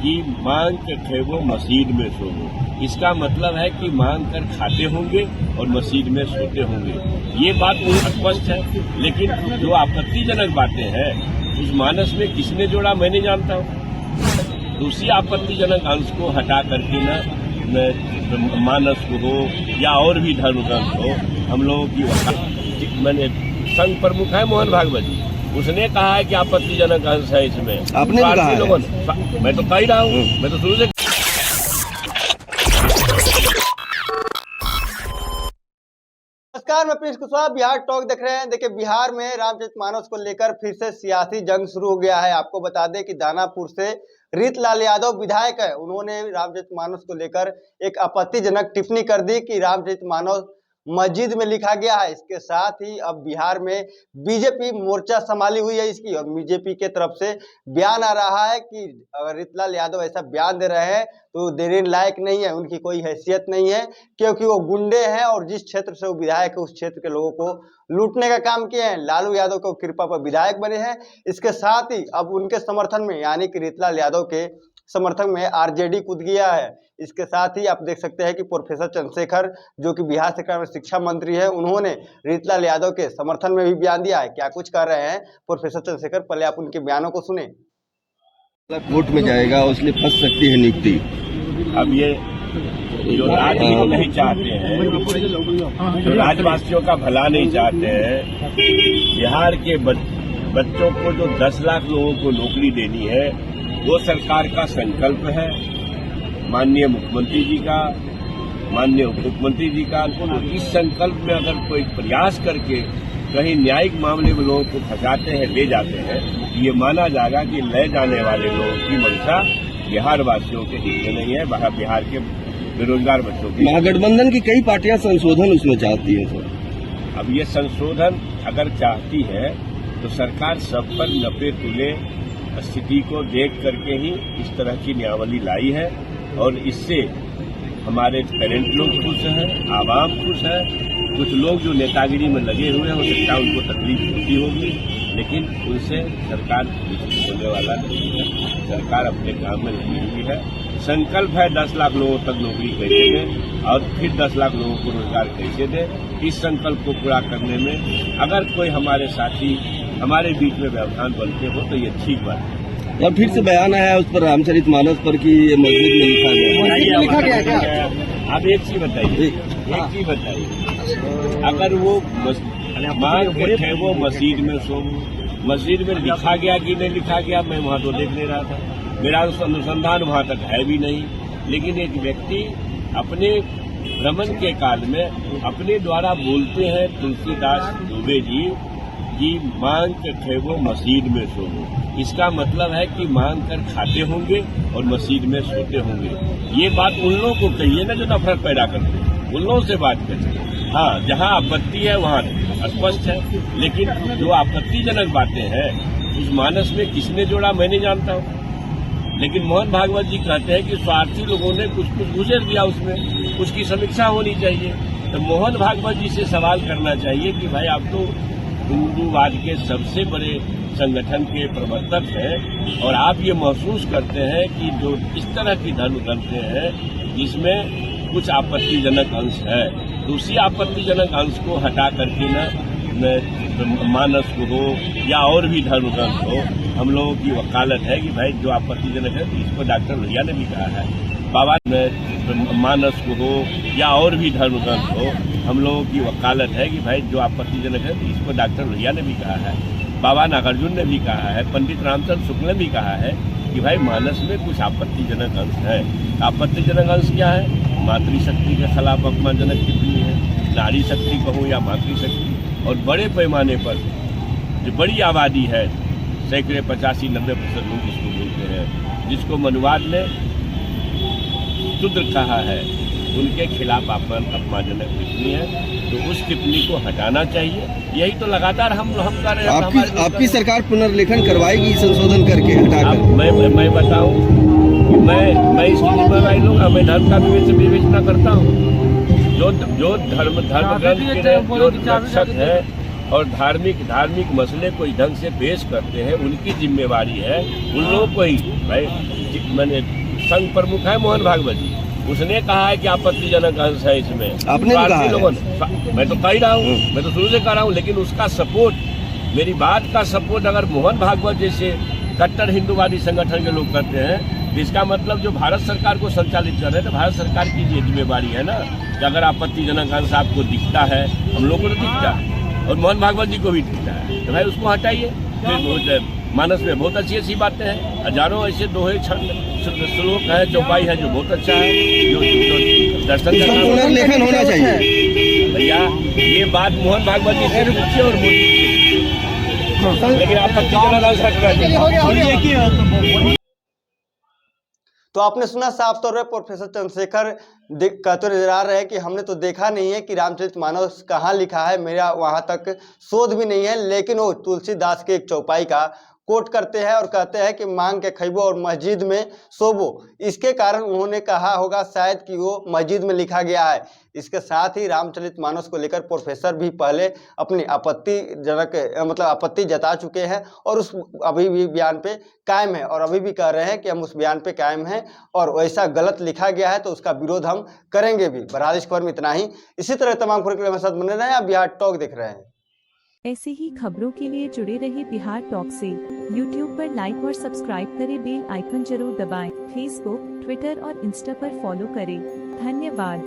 कि मांग कर खेबो मस्जिद में सोओ। इसका मतलब है कि मांग कर खाते होंगे और मस्जिद में सोते होंगे। ये बात स्पष्ट है, लेकिन जो आपत्तिजनक बातें हैं उस मानस में किसने जोड़ा मैं नहीं जानता हूँ। तो उसी आपत्तिजनक अंश को हटा करके न मानस को हो या और भी धर्म ग्रंथ हो, हम लोगों की मैंने संघ प्रमुख है मोहन भागवत जी, उसने कहा है कि आपत्तिजनक अंश है इसमें। आपने भी कहा लोगों ने, मैं तो कह ही रहा हूँ, मैं तो शुरू से। नमस्कार, मैं पीयूष कुशवाहा, बिहार टॉक देख रहे हैं। देखिए, बिहार में रामचरितमानस को लेकर फिर से सियासी जंग शुरू हो गया है। आपको बता दें कि दानापुर से रीतलाल यादव विधायक है, उन्होंने रामचरितमानस को लेकर एक आपत्तिजनक टिप्पणी कर दी कि रामचरितमानस मस्जिद में लिखा गया है। इसके साथ ही अब बिहार में बीजेपी मोर्चा संभाली हुई है इसकी, और बीजेपी के तरफ से बयान आ रहा है कि अगर रीतलाल यादव ऐसा बयान दे रहे हैं तो देने लायक नहीं है, उनकी कोई हैसियत नहीं है, क्योंकि वो गुंडे हैं और जिस क्षेत्र से वो विधायक है उस क्षेत्र के लोगों को लूटने का काम किए हैं। लालू यादव को कृपा पर विधायक बने हैं। इसके साथ ही अब उनके समर्थन में, यानी कि रीतलाल यादव के समर्थन में आरजेडी कूद गया है। इसके साथ ही आप देख सकते हैं कि प्रोफेसर चंद्रशेखर, जो कि बिहार सरकार में शिक्षा मंत्री है, उन्होंने रीतलाल यादव के समर्थन में भी बयान दिया है। क्या कुछ कर रहे हैं प्रोफेसर चंद्रशेखर, पहले आप उनके बयानों को सुने। कोर्ट में जाएगा, उसलिए फंस सकती है नियुक्ति। अब ये जो राज्य को नहीं चाहते हैं, जो राज्यवासियों का भला नहीं चाहते हैं, बिहार के बच्चों को जो 10 लाख लोगों को नौकरी देनी है, वो सरकार का संकल्प है, माननीय मुख्यमंत्री जी का, माननीय उप मुख्यमंत्री जी का। तो इस संकल्प में अगर कोई प्रयास करके कहीं न्यायिक मामले में लोगों को फंसाते हैं, ले जाते हैं, ये माना जाएगा कि ले जाने वाले लोगों की मंशा बिहार वासियों के हित में नहीं है, बिहार के बेरोजगार बच्चों की। महागठबंधन की कई पार्टियां संशोधन उसमें चाहती हैं सर। अब ये संशोधन अगर चाहती है तो सरकार सब पर नपे तुले स्थिति को देख करके ही इस तरह की नियमावली लाई है, और इससे हमारे पेरेंट लोग खुश हैं, आवाम खुश है। कुछ लोग जो नेतागिरी में लगे हुए हैं, हो सकता है उनको तकलीफ होती होगी, लेकिन उनसे सरकार निश्चित होने वाला नहीं है। सरकार अपने काम में लगी हुई है। संकल्प है 10 लाख लोगों तक नौकरी कैसे दें और फिर 10 लाख लोगों को रोजगार कैसे दें। इस संकल्प को पूरा करने में अगर कोई हमारे साथी हमारे बीच में व्यवधान बनते हो तो ये ठीक बात है। और फिर से बयान आया है उस पर रामचरितमानस पर कि मस्जिद में लिखा गया। आप एक चीज बताइए, अगर वो मांग के थे वो मस्जिद में सो, मस्जिद में लिखा गया कि नहीं लिखा गया, मैं वहां तो देख नहीं रहा था, मेरा अनुसंधान वहां तक है भी नहीं। लेकिन एक व्यक्ति अपने भ्रमण के काल में अपने द्वारा बोलते हैं, तुलसीदास दुबे जी, कि मांग कर खेबो मस्जिद में सोओ। इसका मतलब है कि मांग कर खाते होंगे और मस्जिद में सोते होंगे। ये बात उन लोगों को कहिए ना जो नफरत पैदा करते हैं, उन लोगों से बात करिए। हाँ, जहाँ आपत्ति है वहाँ स्पष्ट है, लेकिन जो आपत्तिजनक बातें हैं उस मानस में किसने जोड़ा मैं नहीं जानता हूँ। लेकिन मोहन भागवत जी कहते हैं कि स्वार्थी लोगों ने कुछ गुजर दिया, उसमें उसकी समीक्षा होनी चाहिए। तो मोहन भागवत जी से सवाल करना चाहिए कि भाई आप तो हिंदूवाद के सबसे बड़े संगठन के प्रवर्तक हैं, और आप ये महसूस करते हैं कि जो इस तरह की धर्म ग्रंथें हैं जिसमें कुछ आपत्तिजनक अंश है, तो उसी आपत्तिजनक अंश को हटा करके न मानस को हो या और भी धर्म ग्रंथ हो, हम लोगों की वकालत है कि भाई जो आपत्तिजनक है, तो इसको डॉक्टर भैया ने भी कहा है, बाबा मानस को हो या और भी धर्म ग्रंथ हो, हम लोगों की वकालत है कि भाई जो आपत्तिजनक है, तो इसको डॉक्टर भैया ने भी कहा है, बाबा नागार्जुन ने भी कहा है, पंडित रामचंद्र शुक्ल ने भी कहा है कि भाई मानस में कुछ आपत्तिजनक अंश है। आपत्तिजनक अंश क्या है? मातृशक्ति के खिलाफ अपमानजनक टिप्पणी है, नारी शक्ति कहो या मातृशक्ति, और बड़े पैमाने पर जो बड़ी आबादी है, सैकड़े 85-90% लोग जिसको बोलते हैं, जिसको मनुवाद ने शूद्र कहा है, उनके खिलाफ अपमानजनक टिप्पणी है, तो उस टिप्पणी को हटाना चाहिए। यही तो लगातार हम कर रहे हैं। आपकी सरकार पुनर्लेखन करवाएगी संशोधन करके हटाकर? मैं बताऊं, मैं इसकी जिम्मेवारी लूंगा। मैं धर्म का विवेचना करता हूं। जो धर्म ग्रंथ के जो रक्षक है और धार्मिक मसले को ढंग से पेश करते हैं, उनकी जिम्मेवारी है। उन लोगों को ही भाई मैंने संघ प्रमुख है मोहन भागवत जी, उसने कहा है कि आपत्तिजनक अंश है इसमें। आपने भी कहा है? लोगों ने, मैं तो कह ही रहा हूँ, मैं तो शुरू से कह रहा हूँ, लेकिन उसका सपोर्ट, मेरी बात का सपोर्ट अगर मोहन भागवत जैसे कट्टर हिंदूवादी संगठन के लोग करते हैं, तो इसका मतलब जो भारत सरकार को संचालित कर रहे हैं, तो भारत सरकार की ये जिम्मेवारी है ना कि अगर आपत्तिजनक अंश आपको दिखता है, हम लोगों को तो दिखता है और मोहन भागवत जी को भी दिखता है, तो भाई उसको हटाइए। फिर मानस में बहुत अच्छी अच्छी बातें हैं, हजारों ऐसे दोहे श्लोक है, चौपाई है जो बहुत अच्छा है, जो दर्शन इसका पुनर्लेखन होना चाहिए। भैया ये बात मोहन भागवत जी से पूछिए और मोदी जी से, लेकिन आपत्तिजनक अंश रखना। तो आपने सुना साफ तौर पर प्रोफेसर चंद्रशेखर कहते नजर आ रहे हैं कि हमने तो देखा नहीं है कि रामचरितमानस कहाँ लिखा है, मेरा वहां तक शोध भी नहीं है, लेकिन वो तुलसीदास के एक चौपाई का कोट करते हैं और कहते हैं कि मांग के खैबो और मस्जिद में सोबो। इसके कारण उन्होंने कहा होगा शायद कि वो मस्जिद में लिखा गया है। इसके साथ ही रामचरितमानस को लेकर प्रोफेसर भी पहले अपनी आपत्ति जता चुके हैं और उस अभी भी बयान पे कायम है और अभी भी कह रहे हैं कि हम उस बयान पे कायम हैं और वैसा गलत लिखा गया है तो उसका विरोध हम करेंगे भी। बहरहाल इस खबर में इतना ही। इसी तरह तमाम खबरों के लिए हमारे साथ बने रहें। आप बिहार टॉक देख रहे हैं। ऐसे ही खबरों के लिए जुड़े रहिए बिहार टॉक से। यूट्यूब पर लाइक और सब्सक्राइब करें, बेल आइकन जरूर दबाएं। फेसबुक, ट्विटर और इंस्टा पर फॉलो करें। धन्यवाद।